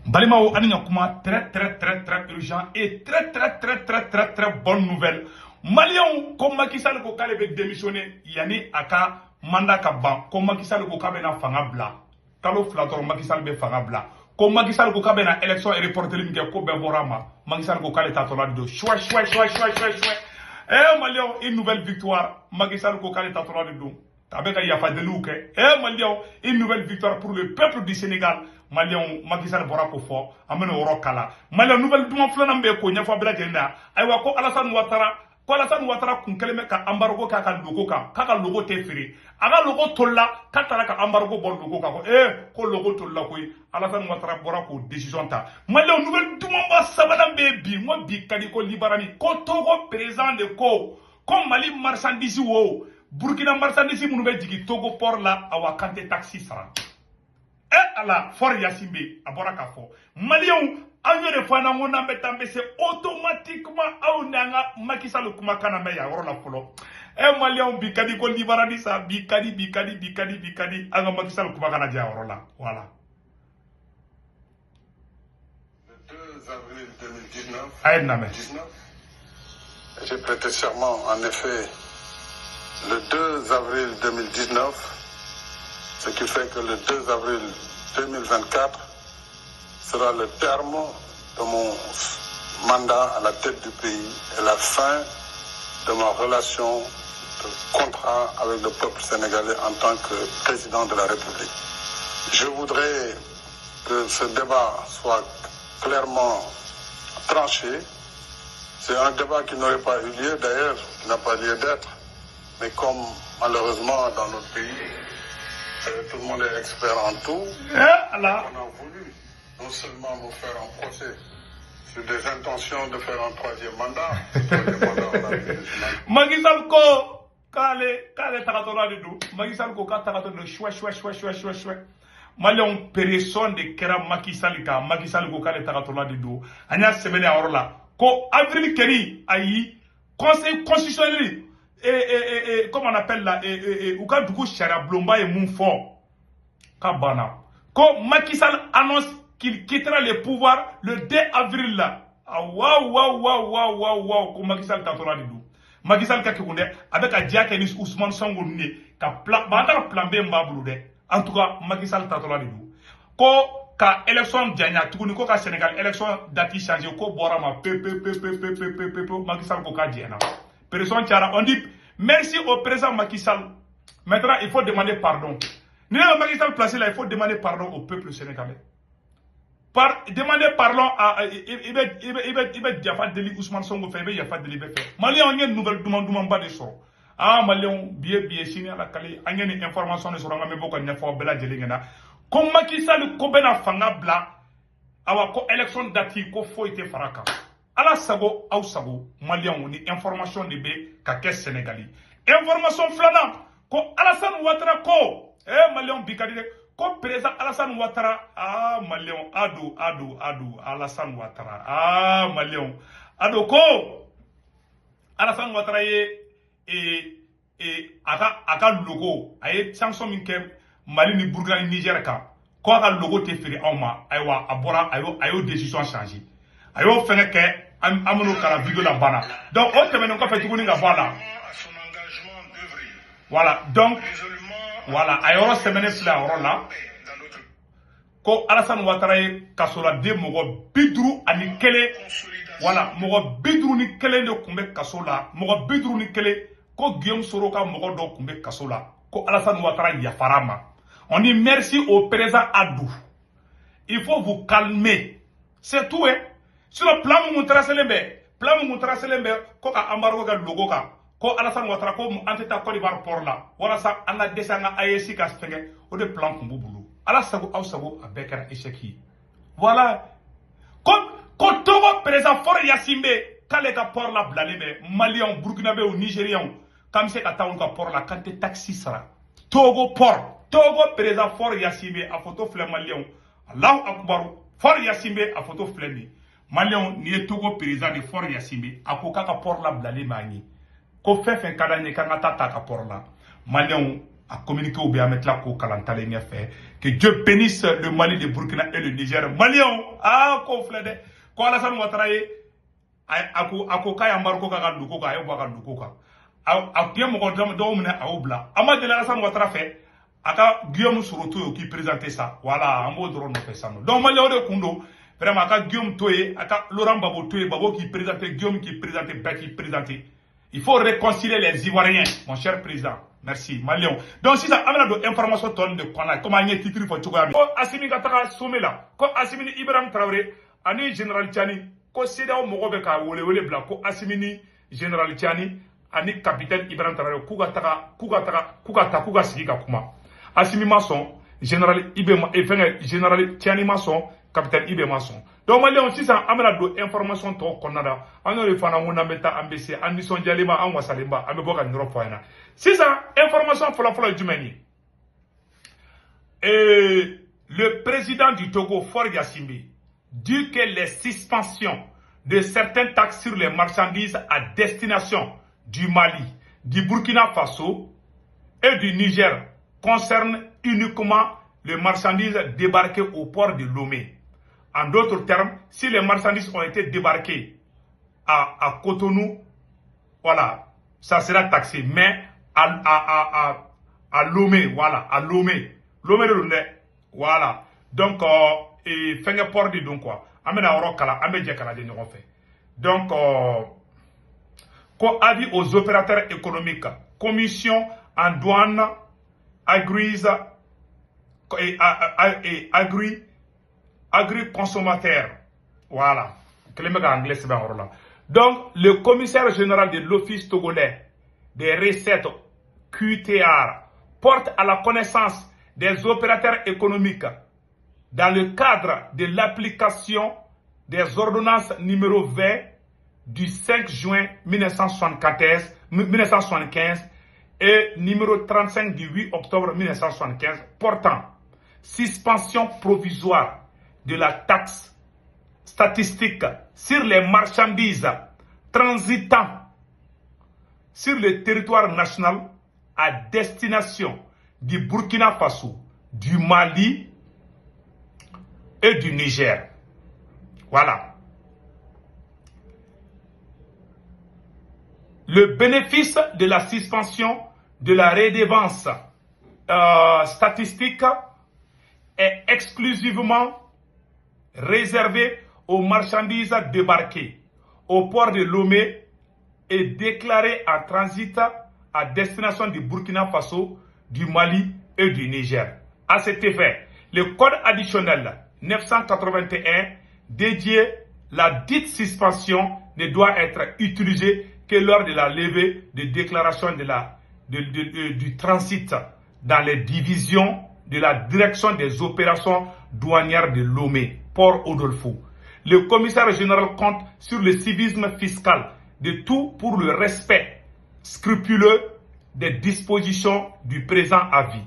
Balimao Aniyakuma, très urgent et très bonne nouvelle. Maliens, comme Macky Sall ko kale be démissionné, yani aka mandat ka ban, comme Macky Sall ko kabe na fanga bla. Kalo flator Macky Sall be fanga bla. Comme Macky Sall ko kabe na élection et reporter limke ko be borama. Macky Sall ko kale tatola do. Chouai. Eh Maliens, une nouvelle victoire. Macky Sall ko kale tatola do. Avec Yafa Delouke. Eh Maliens, une nouvelle victoire pour le peuple du Sénégal. Maliens, Macky Sall bora ko fo, amene oro kala. Maliens, nouvelle duma flanambe ko nyafa bla jenda. Aywa ko Alassane Ouattara. Ko Alassane Ouattara kun keleme ka embargo ka logo ka logo te firi. Aga logo tolla ka tara ka embargo bon logo ka ko ko logo tolla ko Alassane Ouattara bora ko décision ta. Maliens, nouvelle duma ba sabadambe bi mo bi kadi ko libarani ko Togo président de ko Mali marchandise wo Burkina marchandise munu be jigi Togo port la awa kante taxi sara. Ala for Yassimbe abora ka fo Maliens de fois na ngona betambe c'est automatiquement au nanga Macky Sall kuma kana me ya woro la folo Maliens bikadi ko libarani sa bikadi anga Macky Sall kuma kana ja woro la voilà. Le 2 avril 2019 j'ai prêté serment en effet le 2 avril 2019. Ce qui fait que le 2 avril 2024 sera le terme de mon mandat à la tête du pays et la fin de ma relation de contrat avec le peuple sénégalais en tant que président de la République. Je voudrais que ce débat soit clairement tranché. C'est un débat qui n'aurait pas eu lieu d'ailleurs, qui n'a pas lieu d'être, mais comme malheureusement dans notre pays, tout le monde est expert en tout. On a voulu non seulement nous faire un procès sur des intentions de faire un troisième mandat. Macky Sall ko kale tagatora de do. Macky Sall ko ka tagatora de chouai. Maliens personne de kera Macky Sall ko kale tagatora de do. Anya semaine a orla. Ko avril keri ayi conseil constitutionnel comment on appelle là ou quand du coup Charia Blomba et Mounfort Kabana. Quand Macky Sall annonce qu'il quittera le pouvoir le 2 avril là. Waouh, comme Macky Sall t'entendra du tout. Macky Sall kakikunde avec a Dia Kenis Ousmane Sonko ne ka plan B mbabulude. En tout cas Macky Sall t'entendra du tout. Ko ka élection janya tukuni ko ka Sénégal élection date changer ko borama Macky Sall ko ka jena. On dit merci au président Macky Sall. Maintenant, il faut demander pardon. N'est-ce Macky Sall placé là, il faut demander pardon au peuple sénégalais. Demander pardon à Yafa Deli Ousmane Sonko fait, Yafa Deli fait. Maliens, on y a une nouvelle demande de sort. Maliens, bien, signé à la Cali, on y a une information de sort, on a beaucoup de fois, Bela Djelingena. Comme Macky Sall, Kobena Fanga Bla, awa ko élection dati ko fo ite faraka. Ala sago au sago Maliens on ni information de be ka ke Sénégali information flana ko Alassane Ouattara ko Maliens bikadi ko président Alassane Ouattara Maliens ado Alassane Ouattara Maliens ado ko Alassane Ouattara aka logo aye sanction min ke Mali ni Burkina ni Niger ka ko aka logo te firi awma aywa abora ayo décision changer ayo fene ke amunu kala vidéo la bana donc on te menon ko fait tuguni nga bana voilà donc voilà ayo semaine fla orola ko Alassane Ouattara kasola de mogo bidru ani kele voilà mogo bidru ni kele de kumbe kasola mogo bidru ni kele ko Guillaume Soroka mogo do kumbe kasola ko Alassane Ouattara yafarama. On dit merci au président Adou. Il faut vous calmer. C'est tout sur le plan Mountara ko ka embargo ga logo ka ko Alassane Ouattara ko anteta Côte d'Ivoire port là wala sa anga desanga AEC ka stenge o de plan ko bubulu ala sago aw sago abekara échec. Voilà ko Togo président for Yassimbe kale ka port la blale me Maliens Burkinabé ou Nigériens comme c'est ka taw ka port la kante taxi sara Togo président for Yassimbe a photo flé Maliens Allahu akbar for Yassimbe a photo flé Maliens ni Togo président de for Yassimbe a ko ka port la blale mani ko fefen kada ni kanga tata ka port la Maliens à communiquer ou bien à mettre la cour calantale fait. Que Dieu bénisse le Mali, le Burkina et le Niger. Malion, ah, qu'on flède. Quand Alassane Ouattara ako kaya marko ka luko ka ayo baka luko ka a bien mo godam do mena a obla ama de Alassane Ouattara fait aka Guillaume Soroto qui présentait ça voilà en mode drone fait ça donc Malion de kundo vraiment aka Guillaume Toye aka Laurent Babo Toye Babo qui présentait Guillaume qui présentait Beck qui présentait. Il faut réconcilier les Ivoiriens, mon cher président. Merci, Malion. Donc, si ça amène des informations tonnes de Kona, comment il y a titre pour Tchoukoyami. Quand Assimi Gataka sommet là, quand Assimi Ibrahim Traoré, Ani Général Tchani, quand Sédao Mogobeka Wole Blanc, quand Assimi Général Tchani, Ani Capitaine Ibrahim Traoré, Kuga Siga Kuma. Assimi Masson, Général Ibema, Général Tchani Masson, Capitaine Ibe Masson. Donc, Malion, si ça amène des informations tonnes Konada, on a le Fanamuna Meta Ambessé, Andison Dialema, Anwasalimba, Ameboka Nropoina. C'est ça, information pour la du Mali. Et le président du Togo, Faure Gnassingbé, dit que les suspensions de certaines taxes sur les marchandises à destination du Mali, du Burkina Faso et du Niger concernent uniquement les marchandises débarquées au port de Lomé. En d'autres termes, si les marchandises ont été débarquées à Cotonou, voilà, ça sera taxé. Mais à Lomé, voilà, à Lomé. Lomé de Lomé, voilà. Donc, et fait port de donc quoi. Amena Orokala, Amedja Kala de nous fait. Donc, quoi avis aux opérateurs économiques, commission en douane, agri-consommateurs. Voilà. Donc, le commissaire général de l'Office togolais des recettes QTR porte à la connaissance des opérateurs économiques dans le cadre de l'application des ordonnances numéro 20 du 5 juin 1975 et numéro 35 du 8 octobre 1975 portant suspension provisoire de la taxe statistique sur les marchandises transitant sur le territoire national à destination du Burkina Faso, du Mali et du Niger. Voilà. Le bénéfice de la suspension de la redevance statistique est exclusivement réservé aux marchandises débarquées au port de Lomé et déclarées en transit à destination du Burkina Faso, du Mali et du Niger. À cet effet, le code additionnel 981 dédié la dite suspension ne doit être utilisé que lors de la levée de déclaration du transit dans les divisions de la direction des opérations douanières de Lomé, Port Odolfo. Le commissaire général compte sur le civisme fiscal de tout pour le respect scrupuleux des dispositions du présent avis.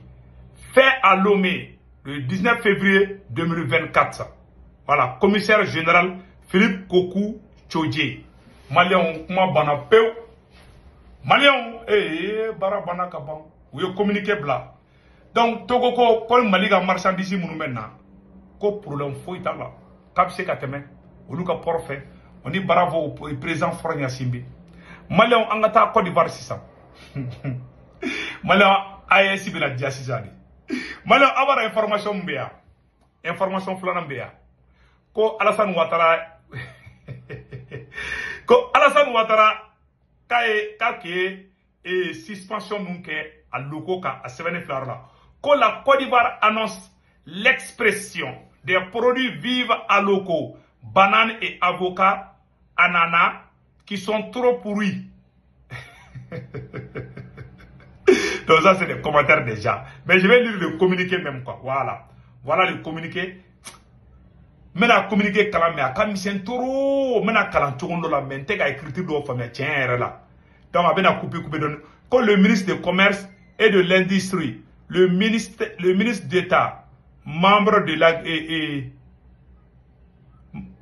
Fait à Lomé le 19 février 2024. Voilà, commissaire général Philippe Kokou Tchodje. Malion, kuma bana peu. Malion, barabana kaban. Ou yo communiqué bla. Donc, Togo ko Mali ga marchandise munu maintenant. Ko problème foi ta la. Kap se kateme. Ou ka port fait. On dit bravo au président Faure Gnassingbé. Malion angata Côte d'Ivoire sisa. Malion AES bila dia sisa ni. Malion abara information mbea. Information flana mbea. Ko Alassane Ouattara ko Alassane Ouattara kake et suspension munke à Lokoka à Sevene Florida. Ko la Côte d'Ivoire annonce l'expression des produits vivants à locaux, bananes et avocats, ananas, qui sont trop pourris. Donc ça c'est des commentaires déjà. Mais je vais lire le communiqué même quoi. Voilà. Voilà le communiqué. Mena communiqué kalam mais quand misen toro mena kalan togondo la mente ga écriture do famille tiens là. Donc abena couper don. Quand le ministre du Commerce et de l'Industrie, le ministre d'État, membre de la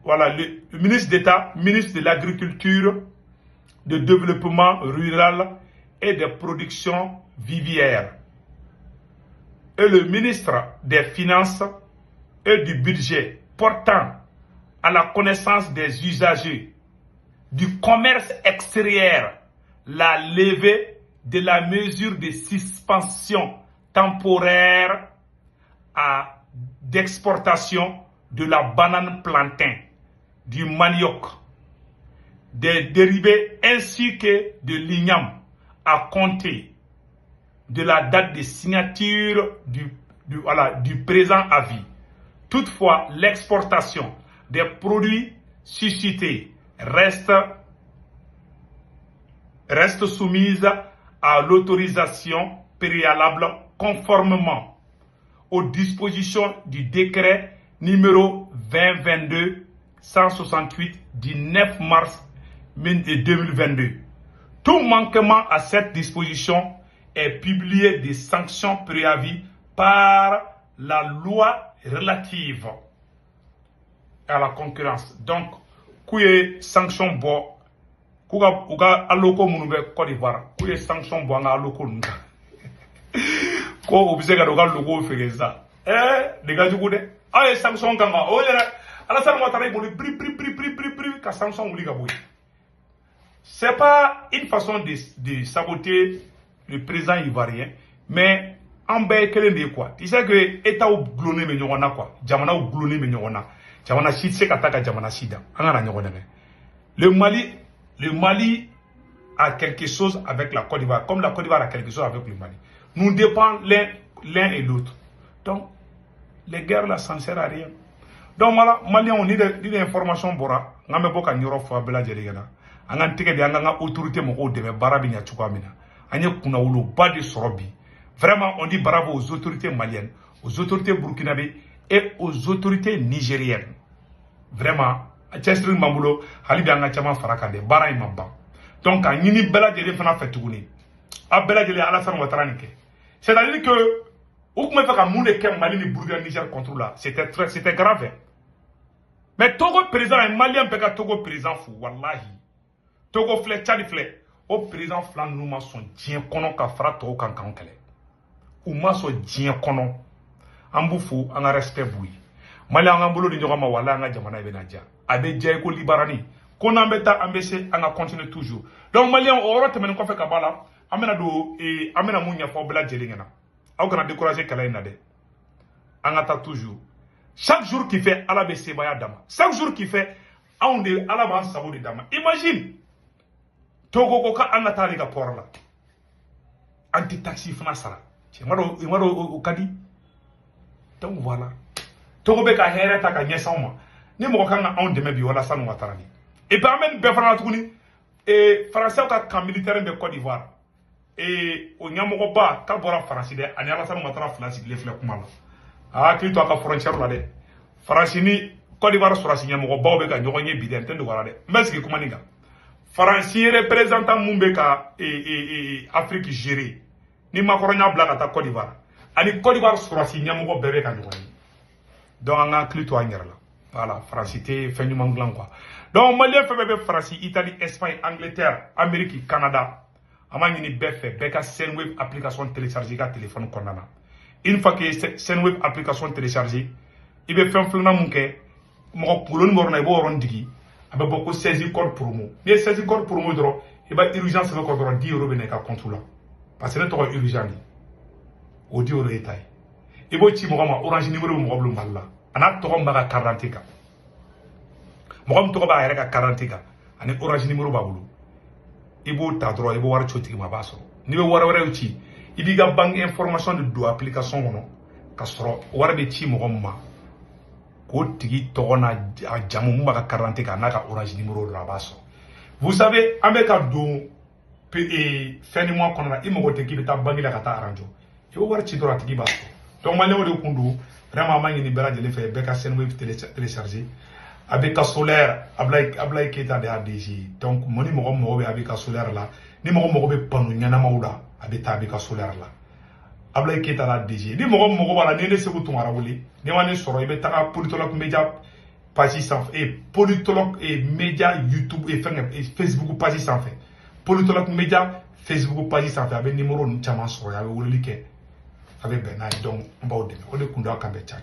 voilà, le ministre d'État, ministre de l'Agriculture, de Développement Rural et de Production Vivière, et le ministre des Finances et du Budget portant à la connaissance des usagers du commerce extérieur la levée de la mesure de suspension temporaire d'exportation de la banane plantain, du manioc, des dérivés ainsi que de l'igname à compter de la date de signature du présent avis. Toutefois, l'exportation des produits suscités reste soumise à l'autorisation préalable conformément aux dispositions du décret numéro 2022-168 du 9 mars 2022. Tout manquement à cette disposition est publié des sanctions préavis par la loi relative à la concurrence. Donc, kuye sanction bo kuga aloko munube Côte d'Ivoire, kuye sanction bo nga aloko nda. Ko obisega doga logo fegeza. Les gars du coup de sanction kanga. Oh yera Alassane Ouattara il bri ka sanction ou liga boy. C'est pas une façon de saboter le président ivoirien, mais en bas quel est quoi. Tu sais que État ou gloné me nyona quoi. Jamana ou gloné me nyona. Jamana shit c'est kataka jamana sida. Angana nyona. Le Mali a quelque chose avec la Côte d'Ivoire, comme la Côte d'Ivoire a quelque chose avec le Mali. Nous dépendons l'un et l'autre. Donc, les guerres là, ça ne sert à rien. Donc, voilà, Maliens, on a des informations. On a des informations. On a des autorités. Vraiment, on dit bravo aux autorités maliennes, aux autorités burkinabées et aux autorités nigériennes. Vraiment, Chestrin Mambulo, Halibianga Chama Farakande, Bara Imamba. Donc, à Nini Bella Djele Fana Fetouni, à Bella Djele Alassane Ouattara. C'est-à-dire que, où qu'on fait qu'à Mouneke Mali ni Burkina Niger contre là, c'était grave. Mais Togo président est malien, peka Togo président fou, wallahi. Togo flé, Tchadi flé. Au président flan nous ma son dien kono ka fra Togo kankan kele. Ou ma son dien kono. Ambu fou, anga respect boui. Mali anga mbolo di njogama wala anga jamana ebenadja. Abe djay ko libarani. Qu'on embêta ambessé, on a continué toujours. Donc, Malien, on va te mener quoi faire Kabala, amena do et amena mounia for bela jelingena. On a découragé Kalainade. On attend toujours. Chaque jour qui fait à la BC Baya Dama. Chaque jour qui fait on est à la base Sabo de Dama. Imagine. Togo Koka Anatali Gapor là. Anti-taxi Fnasara. C'est moi au Kadi. Donc voilà. Togo Beka Hereta Kanyesama. Ni mo kanga on deme bi wala Alassane Ouattara. Et puis même Befana Touni et Français au camp militaire de Côte d'Ivoire. Et au Nyamoba, Kabora Français, et Alassane Ouattara France, il est fleur Kumala. Ah, qui toi, frontière là, Francini, Côte d'Ivoire sur la signe Mogoba, Beka, Nyogne Biden, de Warade. Mais ce qui est Kumaniga. Français représentant Mumbeka et Afrique gérée. Ni Macronia Blagata Côte d'Ivoire. Et Côte d'Ivoire sur la signe Mogoba, Beka, Nyogne. Donc, on a clito à là. Voilà, Francité, fait du manglan quoi. Donc, Malien fait France, Italie, Espagne, Angleterre, Amérique, Canada. Amani BF, Beka Senweb application téléchargée à téléphone condamna. Une fois que Senweb application téléchargée, il va faire un flou n'amouke, mon coulon morna et bon rondigi, avec beaucoup saisi code promo. Mais saisi code promo drôle, il va urgence avec code 10 € beneka contrôle. Parce que c'est notre urgence. Au 10 € détail. Il va dire orange numéro mon problème là. Ana togo mbaga 40 ka. Mogom togo ba yere ka 40 ka. Ani orange numéro babulu. Ibo ta droit ibo war choti ma baso. Ni be war war uti. Ibi ga bank information de do application wono. Ka soro war be ti mogom ma. Ko tigi togo na jamu mbaga 40 ka na ka orange numéro la baso. Vous savez ameka do pe fin du mois qu'on a imo te ki beta bangi la kata aranjo. Ibo war ti droit tigi baso. Donc malé o de kundu vraiment mangi ni bela jele fait Beka Senweb téléchargé avec un solaire Ablaye Keita de ADG. Donc moni mo be avec un solaire là ni mo be panu nyana mawda avec ta avec un solaire là Ablaye Keita de ADG ni mo bala ni ne se butu marawuli ni wani soro ibe taka politologue média page sans et politologue et média YouTube et Facebook page sans fait politologue média Facebook page sans fait avec numéro chama soro ya wuli ke a bɛ bɛn n'a ye donc n b'aw dɛmɛ o de kun don a kan bɛ ca